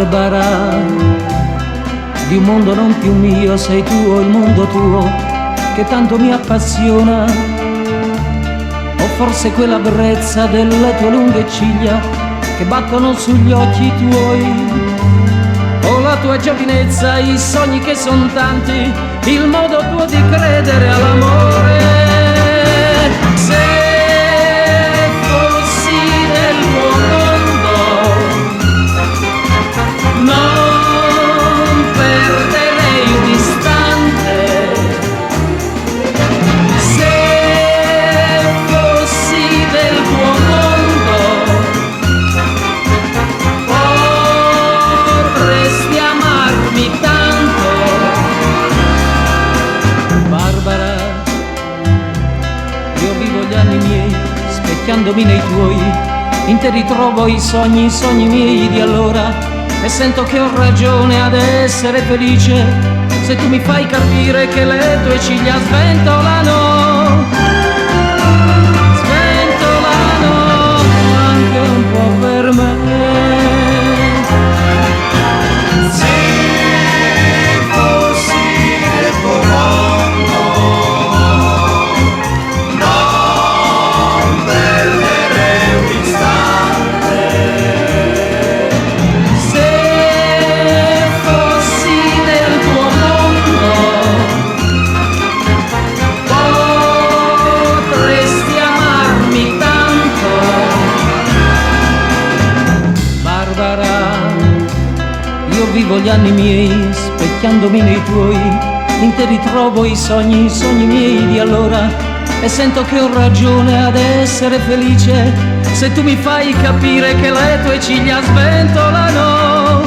Barbara, di un mondo non più mio, sei tu il mondo tuo che tanto mi appassiona, o forse quella brezza delle tue lunghe ciglia che battono sugli occhi tuoi, o la tua giovinezza, i sogni che son tanti, il modo tuo di credere all'amore. Se fossi nel tuo mondo non perderei un istante, se fossi nel tuo mondo vorresti amarmi tanto. Barbara, io vivo gli anni miei specchiandomi nei tuoi, in te ritrovo i sogni miei di allora, e sento che ho ragione ad essere felice se tu mi fai capire che le tue ciglia sventolano anche un po' per me. Se fossi nel tuo mondo non perderei un istante, Se fossi nel tuo mondo potresti amarmi tanto. Barbara, io vivo gli anni miei specchiandomi nei tuoi, in te ritrovo i sogni miei di allora, e sento che ho ragione ad essere felice se tu mi fai capire che le tue ciglia sventolano